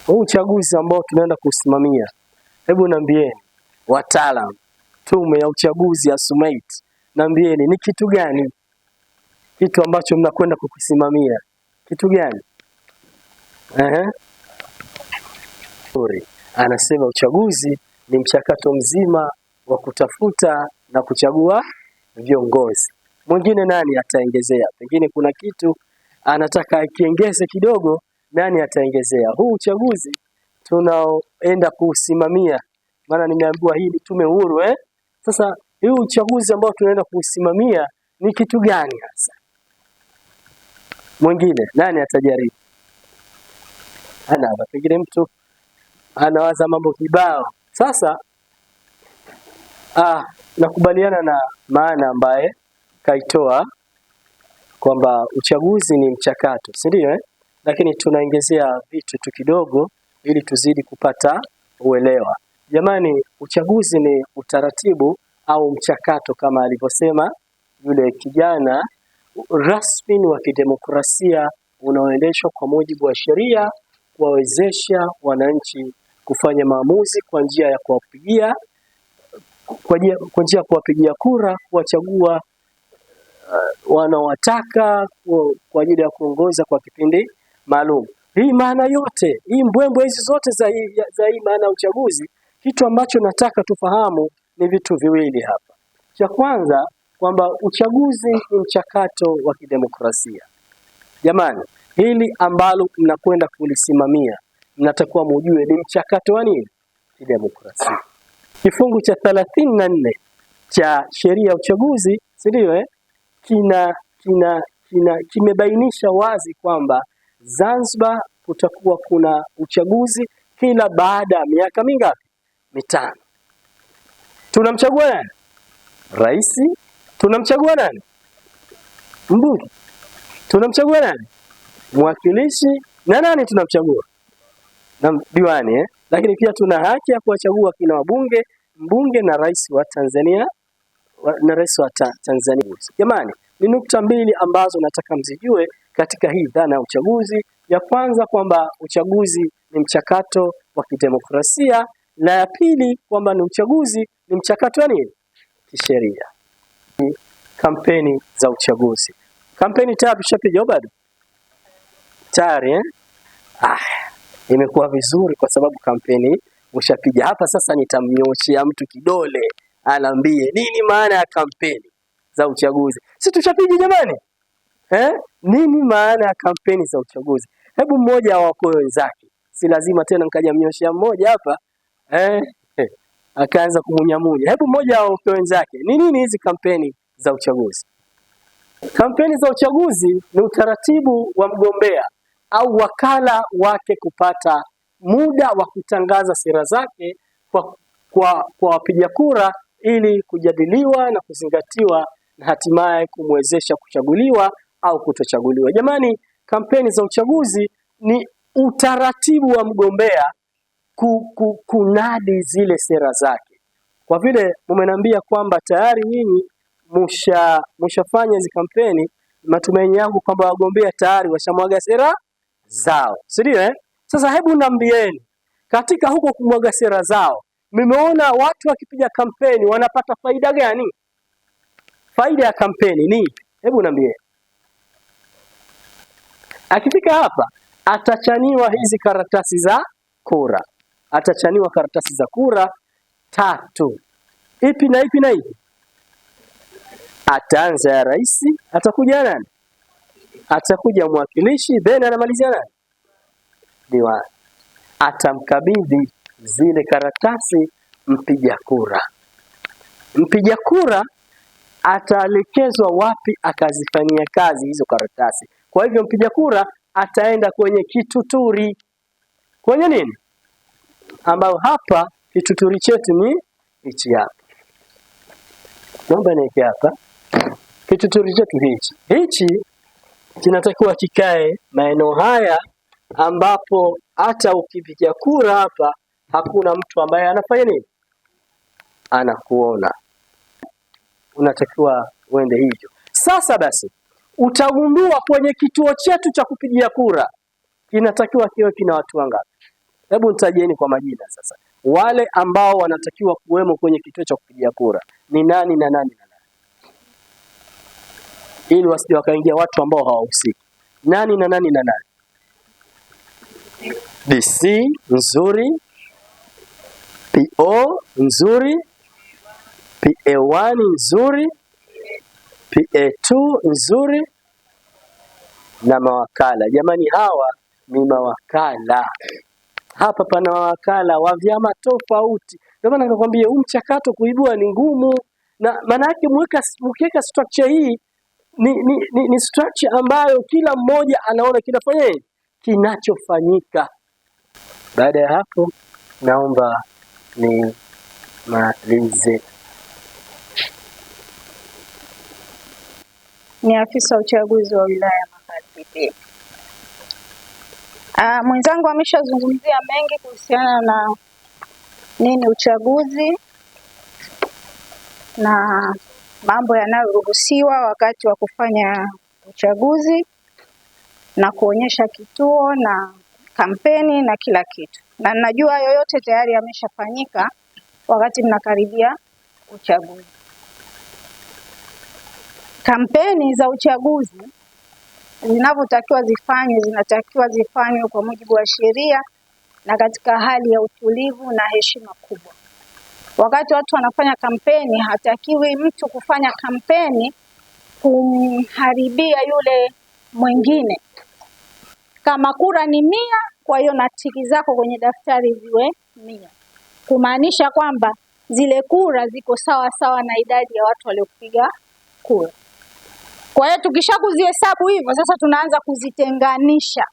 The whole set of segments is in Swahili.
huu uchaguzi ambao tunaenda kusimamia, hebu niambieni wataalamu, tume ya uchaguzi ya SUMAIT, niambieni ni kitu gani kitu ambacho mnakwenda kukisimamia? Kitu gani? Anasema uchaguzi ni mchakato mzima wa kutafuta na kuchagua viongozi. Mwingine nani ataongezea? Pengine kuna kitu anataka akiongeze kidogo, nani ataongezea? Huu uchaguzi tunaoenda kuusimamia, maana nimeambiwa hii ni tume huru Sasa huu uchaguzi ambao tunaenda kuusimamia ni kitu gani hasa? Mwingine nani atajaribu? Pengine mtu anawaza mambo kibao. Sasa nakubaliana na maana ambaye kaitoa kwamba uchaguzi ni mchakato, si ndio? Lakini tunaongezea vitu tu kidogo ili tuzidi kupata uelewa. Jamani, uchaguzi ni utaratibu au mchakato kama alivyosema yule kijana, rasmi wa kidemokrasia unaoendeshwa kwa mujibu wa sheria, kuwawezesha wananchi kufanya maamuzi kwa njia ya kuwapigia kura, kuwachagua wanaowataka kwa ajili ya kuongoza kwa kipindi maalum. Hii maana yote, hii mbwembwe hizi zote za hii maana ya uchaguzi, kitu ambacho nataka tufahamu ni vitu viwili hapa. Cha kwanza kwamba uchaguzi ni mchakato wa kidemokrasia. Jamani, hili ambalo mnakwenda kulisimamia, mnatakiwa mujue ni mchakato wa nini? Kidemokrasia. Kifungu cha 34 cha sheria ya uchaguzi, si ndio? Kimebainisha wazi kwamba Zanzibar kutakuwa kuna uchaguzi kila baada ya miaka mingapi? 5. Tunamchagua nani? Rais. Tunamchagua nani? Mbunge. Tunamchagua nani? Mwakilishi. Na nani tunamchagua? Na diwani. Lakini pia tuna haki ya kuwachagua kina wabunge, mbunge na rais wa Tanzania Jamani, ni nukta mbili ambazo nataka mzijue katika hii dhana ya uchaguzi. Ya kwanza kwamba uchaguzi ni mchakato wa kidemokrasia, na ya pili kwamba ni uchaguzi ni mchakato wa nini? Kisheria. Kampeni za uchaguzi. Kampeni tayari tushapiga bado? Tayari imekuwa vizuri kwa sababu kampeni ushapiga. Hapa sasa nitamnyoshia mtu kidole anaambie nini maana ya kampeni za uchaguzi. Si tushapiga jamani? Nini maana ya kampeni za uchaguzi? Hebu mmoja awakoe wenzake. Si lazima tena nikaja mnyoshia mmoja hapa akaanza kumunyamunya. Hebu mmoja awakoe wenzake. Ni nini hizi kampeni za uchaguzi? Kampeni za uchaguzi ni utaratibu wa mgombea au wakala wake kupata muda wa kutangaza sera zake kwa wapiga kura ili kujadiliwa na kuzingatiwa na hatimaye kumwezesha kuchaguliwa au kutochaguliwa. Jamani, kampeni za uchaguzi ni utaratibu wa mgombea kunadi zile sera zake. Kwa vile mmeniambia kwamba tayari nyinyi mshafanya hizo kampeni, matumaini yangu kwamba wagombea tayari washamwaga sera zao. Si ndio? Sasa hebu niambieni, katika huko kumwaga sera zao, mmeona watu wakipiga kampeni wanapata faida gani? Faida ya kampeni ni ipi? Hebu niambieni. Akifika hapa atachaniwa hizi karatasi za kura. Atachaniwa karatasi za kura 3. Ipi na ipi na ipi? Ataanza ya rais, atakuja nani? Atakuja mwakilishi, then anamalizia nani? Diwani. Atamkabidhi zile karatasi mpiga kura. Mpiga kura ataelekezwa wapi akazifanyia kazi hizo karatasi. Kwa hivyo mpiga kura ataenda kwenye kituturi. Kwenye nini? Ambao hapa kituturi chetu ni hichi hapa. Naomba niweke hapa. Kituturi chetu hichi. Hichi kinatakiwa kikae maeneo haya ambapo hata ukipiga kura hapa hakuna mtu ambaye anafanya nini? Anakuona. Unatakiwa uende hivyo. Sasa basi utagundua kwenye kituo chetu cha kupigia kura kinatakiwa kiwe kina watu wangapi? Hebu nitajeni kwa majina sasa. Wale ambao wanatakiwa kuwemo kwenye kituo cha kupigia kura ni nani na nani na nani? Ili wasije wakaingia watu ambao hawahusiki. Nani na nani na nani? DC nzuri, PO nzuri, PA1 nzuri, PA2 nzuri na mawakala. Jamani, hawa ni mawakala. Hapa pana mawakala wa vyama tofauti. Ndio maana nakwambia huu mchakato kuibua ni ngumu, na maana yake mkiweka structure hii ni structure ambayo kila mmoja anaona kinafanya kinachofanyika. Baada ya hapo naomba ni malize. Ni afisa uchaguzi wa wilaya ya Magharibi. Mwenzangu ameshazungumzia mengi kuhusiana na nini uchaguzi na mambo yanayoruhusiwa wakati wa kufanya uchaguzi na kuonyesha kituo na kampeni na kila kitu. Na najua yoyote tayari yameshafanyika wakati mnakaribia uchaguzi. Kampeni za uchaguzi zinatakiwa zifanywe kwa mujibu wa sheria na katika hali ya utulivu na heshima kubwa. Wakati watu wanafanya kampeni, hatakiwi mtu kufanya kampeni kumharibia yule mwingine. Kama kura ni 100, kwa hiyo na tiki zako kwenye daftari ziwe 100. Kumaanisha kwamba zile kura ziko sawa sawa na idadi ya watu waliopiga kura. Kwa hiyo tukishakuzihesabu hivyo, sasa tunaanza kuzitenganisha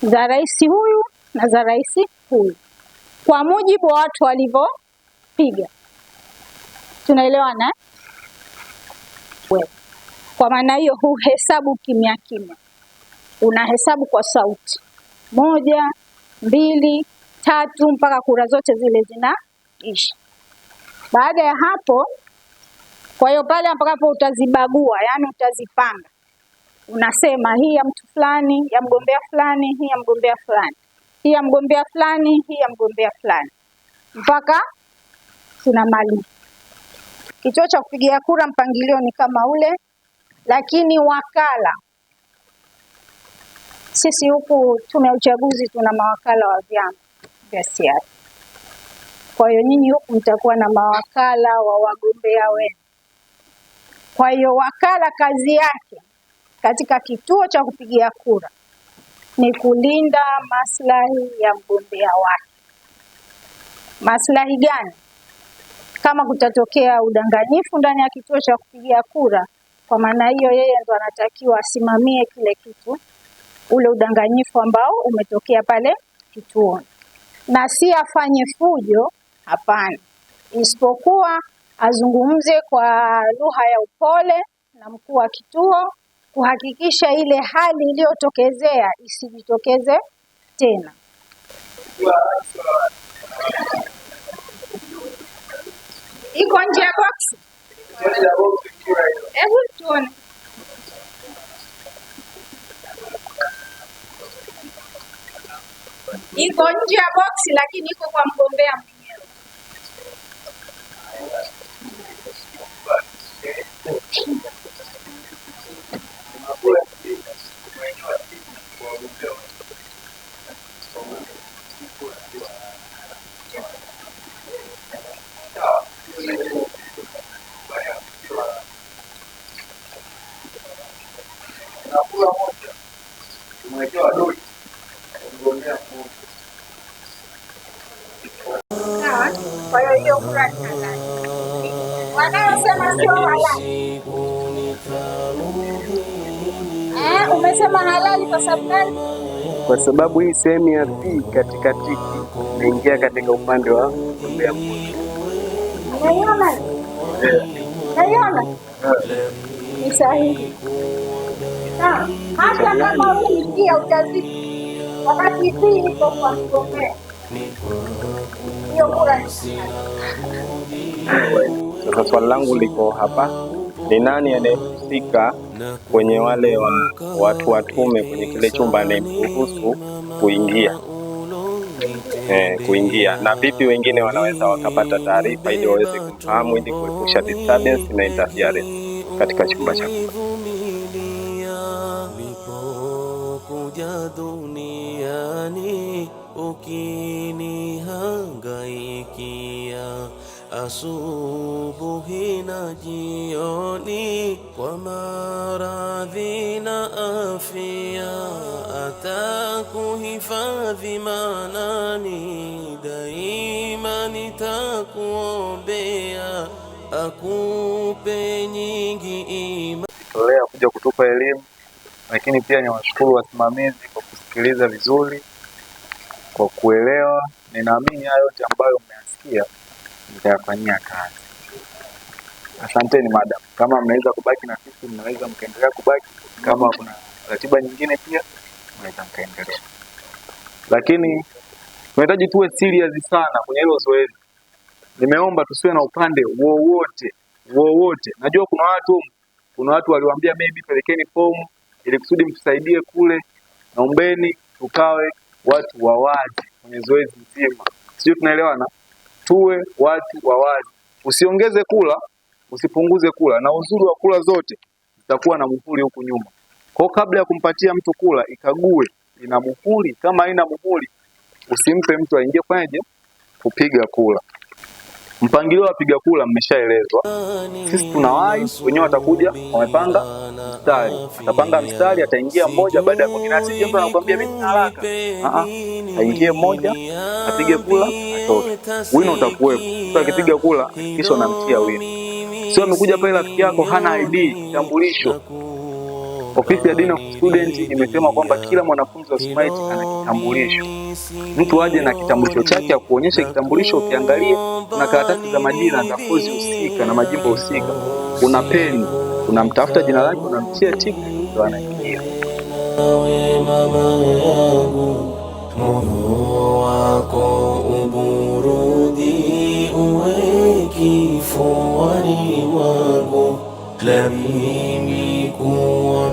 za rais huyu na za rais huyu kwa mujibu wa watu walivyopiga. Tunaelewana? Kwa maana hiyo huhesabu kimya kimya, unahesabu kwa sauti 1, 2, 3 mpaka kura zote zile zinaisha. Baada ya hapo, kwa hiyo pale ambapo utazibagua, yani utazipanga, unasema hii ya mtu fulani, ya mgombea fulani, hii ya mgombea fulani, hii ya mgombea fulani, hii ya mgombea fulani, mpaka tunamaliza. Kituo cha kupigia kura mpangilio ni kama ule, lakini wakala, sisi huku tume ya uchaguzi tuna mawakala wa vyama vya siasa. Kwa hiyo nyinyi huku mtakuwa na mawakala wa wagombea wenu. Kwa hiyo wakala kazi yake katika kituo cha kupigia kura ni kulinda maslahi ya mgombea wake. Maslahi gani? Kama kutatokea udanganyifu ndani ya kituo cha kupigia kura, kwa maana hiyo yeye ndo anatakiwa asimamie kile kitu, ule udanganyifu ambao umetokea pale kituoni, na si afanye fujo, hapana, isipokuwa azungumze kwa lugha ya upole na mkuu wa kituo kuhakikisha ile hali iliyotokezea isijitokeze tena. Iko nje ya box? Hebu tuone. Iko nje ya box lakini iko kwa mgombea mwenyewe. Kwa hiyo kura ni halali. Wanaosema sio halali. Umesema halali kwa sababu gani? Kwa sababu hii sehemu ya B katika tiki inaingia katika upande wa mgombea mmoja. Unaiona? Unaiona? Ni sahihi. Hata kama wewe pia utazidi wakati hii iko kwa mgombea. Hiyo kura ni Sasa swali langu liko hapa, ni nani anayehusika kwenye wale watu wa tume kwenye kile chumba anayemruhusu kuingia? kuingia, na vipi wengine wanaweza wakapata taarifa ili waweze kumfahamu, ili kuepusha disturbance na interference katika chumba chako. Kuja duniani ukinihangaikia, asubuhi na jioni, kwa maradhi na afya, atakuhifadhi manani, daima nitakuombea, akupe nyingi imani. Tolea kuja kutupa elimu, lakini pia ni washukuru wasimamizi kwa kusikiliza vizuri, kwa kuelewa. Ninaamini hayo yote ambayo mmeyasikia mtayafanyia kazi. Asanteni madam. Kama mnaweza kubaki na sisi, mnaweza mkaendelea kubaki. Kama kuna ratiba nyingine pia mnaweza mkaendelea, lakini tunahitaji tuwe serious sana kwenye hilo zoezi. Nimeomba tusiwe na upande wowote. Najua kuna watu waliwaambia maybe pelekeni fomu ili kusudi mtusaidie kule. Naombeni tukawe watu wa wazi kwenye zoezi nzima. Sio, tunaelewana? Tuwe watu wa wazi. Usiongeze kula, usipunguze kula, na uzuri wa kula zote zitakuwa na muhuri huku nyuma. Kwa kabla ya kumpatia mtu kula, ikague ina muhuri. Kama haina muhuri, usimpe mtu aingie kwenye kupiga kula. Mpangilio wa piga kula mmeshaelezwa. Sisi tunawahi, wenyewe watakuja wamepanga mstari. Atapanga mstari, ataingia mmoja baada ya mwingine. Asije mtu anakuambia mimi nina haraka. Aingie mmoja, apige kula, atoke. Wino utakuwepo. Sasa akipiga kula, kisha unamtia wino. Sio amekuja pale rafiki yako hana ID, kitambulisho. Ofisi ya Dean of Student imesema kwamba kila mwanafunzi wa SMAIT ana kitambulisho. Mtu aje na kitambulisho chake akuonyeshe kitambulisho. Ukiangalia kuna karatasi za majina za kozi husika na majimbo husika. Una peni, unamtafuta jina lake, unamtia tiki, ndio anaingia. Moyo wako uburudi, uwe kifuani mwangu, la mimi kuwa